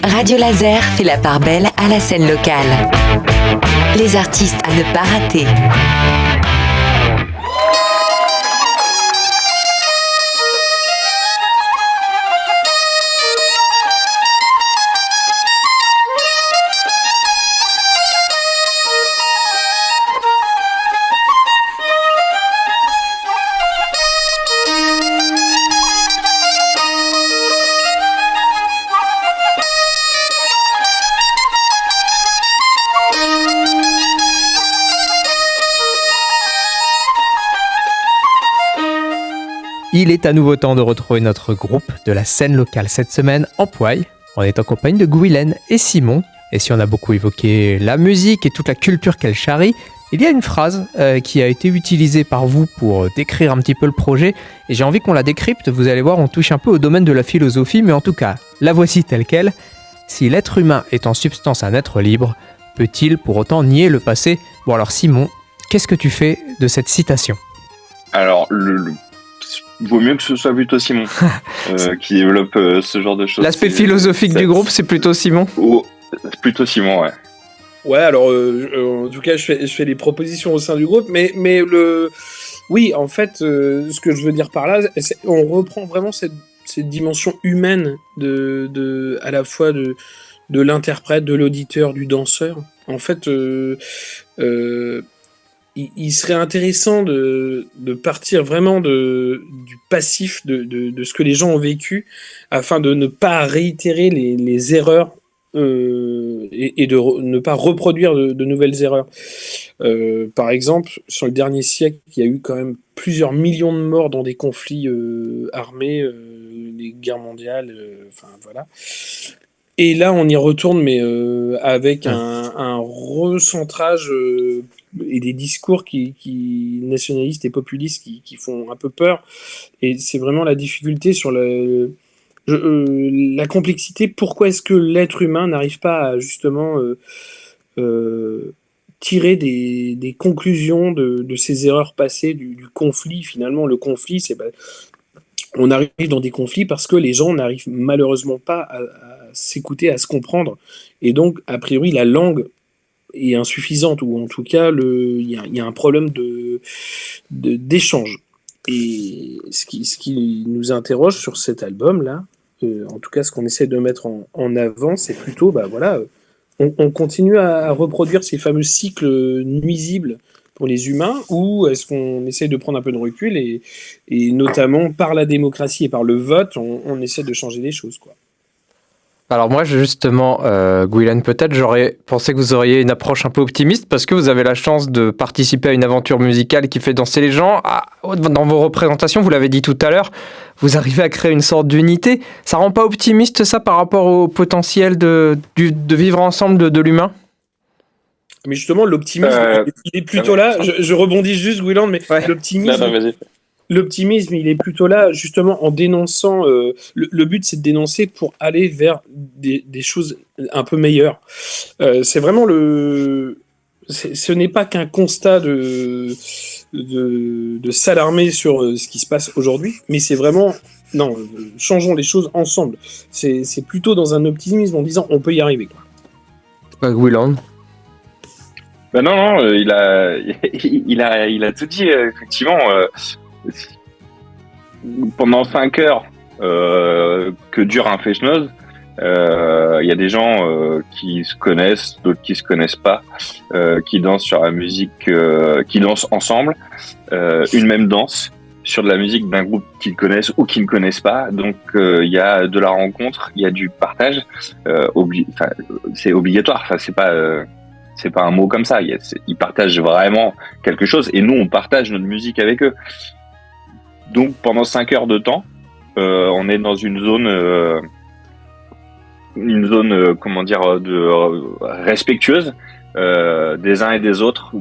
Radio Laser fait la part belle à la scène locale. Les artistes à ne pas rater. Il est à nouveau temps de retrouver notre groupe de la scène locale cette semaine en Pouaille. On est en compagnie de Guylaine et Simon. Et si on a beaucoup évoqué la musique et toute la culture qu'elle charrie, il y a une phrase qui a été utilisée par vous pour décrire un petit peu le projet. Et j'ai envie qu'on la décrypte. Vous allez voir, on touche un peu au domaine de la philosophie, mais en tout cas, la voici telle quelle. Si l'être humain est en substance un être libre, peut-il pour autant nier le passé ? Bon alors Simon, qu'est-ce que tu fais de cette citation ? Alors, vaut mieux que ce soit plutôt Simon qui développe ce genre de choses. L'aspect philosophique du groupe, c'est plutôt Simon ? C'est plutôt Simon, ouais. Ouais, alors en tout cas, je fais les propositions au sein du groupe, mais oui, en fait, ce que je veux dire par là, on reprend vraiment cette dimension humaine à la fois de l'interprète, de l'auditeur, du danseur. En fait, il serait intéressant de partir vraiment du passif de ce que les gens ont vécu, afin de ne pas réitérer les erreurs et de ne pas reproduire de nouvelles erreurs. Par exemple, sur le dernier siècle, il y a eu quand même plusieurs millions de morts dans des conflits armés, les guerres mondiales, enfin voilà. Et là, on y retourne, mais avec un recentrage et des discours qui nationalistes et populistes qui font un peu peur. Et c'est vraiment la difficulté sur la complexité. Pourquoi est-ce que l'être humain n'arrive pas à justement tirer des conclusions de ses erreurs passées, du conflit. Finalement, le conflit, on arrive dans des conflits parce que les gens n'arrivent malheureusement pas à s'écouter, à se comprendre. Et donc, a priori, la langue est insuffisante, ou en tout cas, il y a un problème d'échange. Et ce qui nous interroge sur cet album-là, en tout cas, ce qu'on essaie de mettre en avant, c'est plutôt, on continue à reproduire ces fameux cycles nuisibles pour les humains, ou est-ce qu'on essaie de prendre un peu de recul et notamment par la démocratie et par le vote, on essaie de changer les choses, quoi. Alors moi, justement, Guylaine, peut-être j'aurais pensé que vous auriez une approche un peu optimiste parce que vous avez la chance de participer à une aventure musicale qui fait danser les gens. Dans vos représentations, vous l'avez dit tout à l'heure, vous arrivez à créer une sorte d'unité. Ça rend pas optimiste, ça, par rapport au potentiel de vivre ensemble de l'humain ? Mais justement, l'optimisme, il est plutôt là. Je rebondis juste, Guylaine, mais ouais. L'optimisme, il est plutôt là, justement, en dénonçant. Le but, c'est de dénoncer pour aller vers des choses un peu meilleures. C'est vraiment ce n'est pas qu'un constat de s'alarmer sur ce qui se passe aujourd'hui, mais c'est vraiment. Non, changeons les choses ensemble. C'est plutôt dans un optimisme en disant on peut y arriver, quoi. Guylaine. Non, il a tout dit, effectivement. Pendant 5 heures que dure un fest-noz, il y a des gens qui se connaissent, d'autres qui se connaissent pas, qui dansent sur la musique, qui dansent ensemble, une même danse sur de la musique d'un groupe qu'ils connaissent ou qu'ils ne connaissent pas. Donc il y a de la rencontre, il y a du partage. C'est obligatoire. Enfin, c'est pas un mot comme ça. Ils partagent vraiment quelque chose et nous on partage notre musique avec eux. Donc pendant 5 heures de temps, on est dans une zone respectueuse des uns et des autres,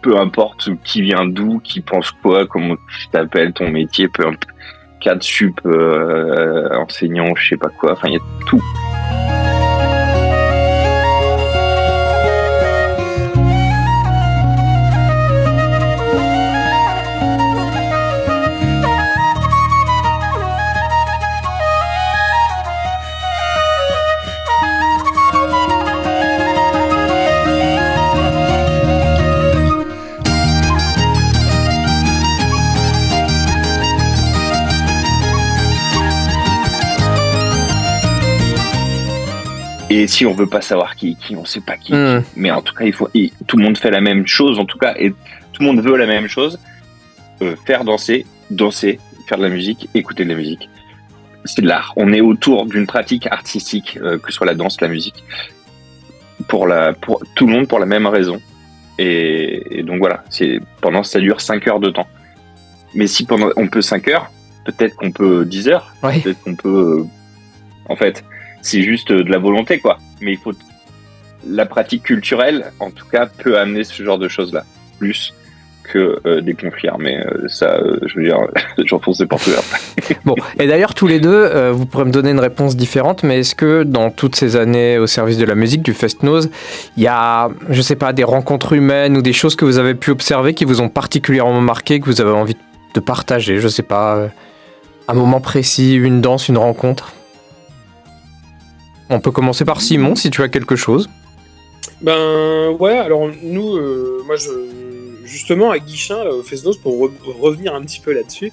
peu importe qui vient d'où, qui pense quoi, comment tu t'appelles, ton métier, peu importe, cadre sup, enseignant, je sais pas quoi, enfin il y a tout. Et si on veut pas savoir qui on sait pas qui. Mais en tout cas, tout le monde fait la même chose, en tout cas, et tout le monde veut la même chose. Faire danser, faire de la musique, écouter de la musique. C'est de l'art. On est autour d'une pratique artistique, que ce soit la danse, la musique, pour tout le monde pour la même raison. Et donc voilà, ça dure 5 heures de temps. Mais si on peut 5 heures, peut-être qu'on peut 10 heures, peut-être qu'on peut... en fait, c'est juste de la volonté, quoi. Mais la pratique culturelle, en tout cas, peut amener ce genre de choses-là. Plus que des conflits armés. Ça, je veux dire, j'enfonce des portes ouvertes. Bon, et d'ailleurs, tous les deux, vous pourrez me donner une réponse différente, mais est-ce que dans toutes ces années au service de la musique, du Fest-Noz, il y a, je sais pas, des rencontres humaines ou des choses que vous avez pu observer qui vous ont particulièrement marqué, que vous avez envie de partager, je sais pas, un moment précis, une danse, une rencontre? On peut commencer par Simon, si tu as quelque chose. Ben ouais, alors nous, moi justement à Guichin, là, au Fest-Noz, pour revenir un petit peu là-dessus,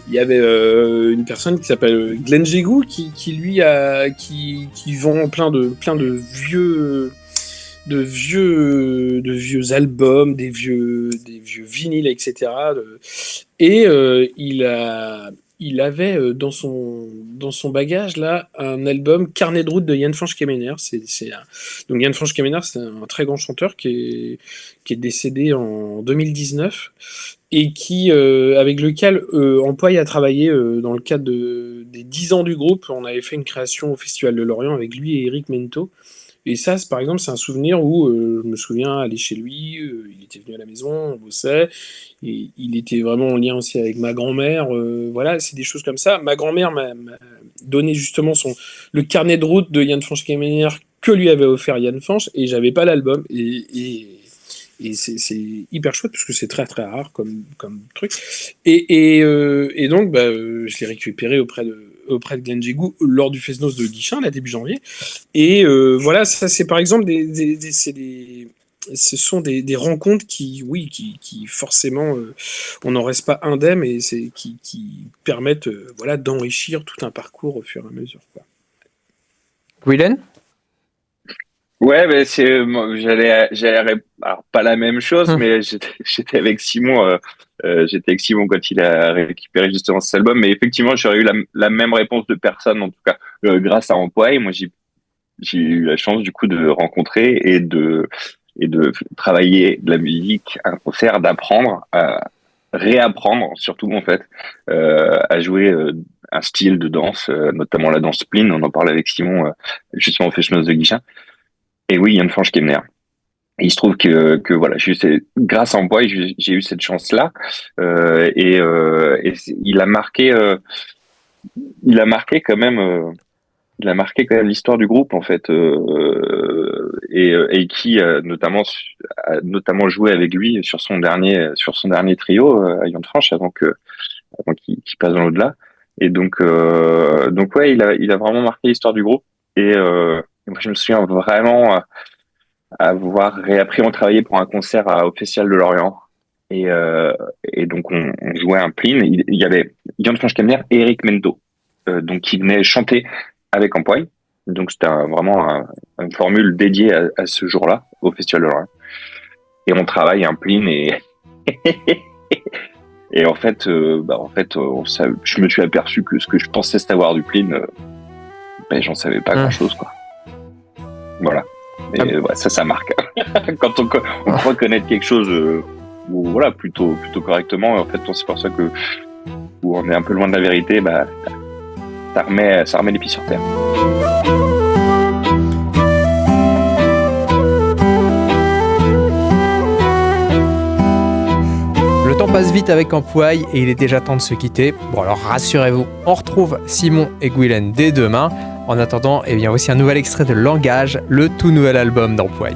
il y avait une personne qui s'appelle Glenn Jégou qui vend plein de vieux albums, des vieux vinyles, etc. Et il avait dans son bagage là un album Carnet de route de Jan Fransch Kemener. Donc Jan Fransch Kemener, c'est un très grand chanteur qui est décédé en 2019 et avec lequel Ampoy a travaillé dans le cadre des 10 ans du groupe. On avait fait une création au Festival de Lorient avec lui et Eric Mento. Et ça, par exemple, c'est un souvenir où je me souviens aller chez lui, il était venu à la maison, on bossait, et il était vraiment en lien aussi avec ma grand-mère. Voilà, c'est des choses comme ça. Ma grand-mère m'a donné justement le carnet de route de Jan Fransch Kemener que lui avait offert Jan Fransch, et j'avais pas l'album. Et c'est hyper chouette parce que c'est très très rare comme truc. Et donc, je l'ai récupéré auprès de Glenn Jégou lors du Fest-Noz de Guichin, là, début janvier. Et voilà, ça c'est par exemple ce sont des rencontres qui forcément, on n'en reste pas indemne, et qui permettent voilà, d'enrichir tout un parcours au fur et à mesure, quoi. Guylaine ? Ouais, mais j'allais alors pas la même chose, mais j'étais avec Simon. J'étais avec Simon quand il a récupéré justement cet album, mais effectivement, j'aurais eu la même réponse de personne, en tout cas, grâce à Ampoy. Moi, j'ai eu la chance du coup de rencontrer et de travailler de la musique, un concert, d'apprendre à réapprendre, surtout en fait, à jouer un style de danse, notamment la danse spleen. On en parlait avec Simon justement au Fest-Noz de Guichin. Et oui, Jan Fransch Kemener. Et il se trouve que voilà, grâce à Ampoy, j'ai eu cette chance-là, et il a marqué quand même l'histoire du groupe en fait, et qui notamment joué avec lui sur son dernier trio à Jan Fransch avant qu'il passe dans l'au-delà. Et donc ouais, il a vraiment marqué l'histoire du groupe. Et moi, je me souviens vraiment avoir réappris, on travaillait pour un concert au Festival de Lorient, et donc on jouait un plin. Il y avait Jan Fransch Kemener et Eric Mento, donc qui venaient chanter avec Ampoy. Donc c'était vraiment une formule dédiée à ce jour-là au Festival de Lorient. Et on travaille un plin et en fait, je me suis aperçu que ce que je pensais savoir du plin, j'en savais pas grand-chose, quoi. Voilà. Et ça marque. Quand on croit connaître quelque chose, voilà, plutôt correctement, en fait, c'est pour ça que où on est un peu loin de la vérité, ça remet les pieds sur terre. Le temps passe vite avec Ampoy et il est déjà temps de se quitter. Bon, alors rassurez-vous, on retrouve Simon et Guylaine dès demain. En attendant, voici un nouvel extrait de Langage, le tout nouvel album d'Ampoy.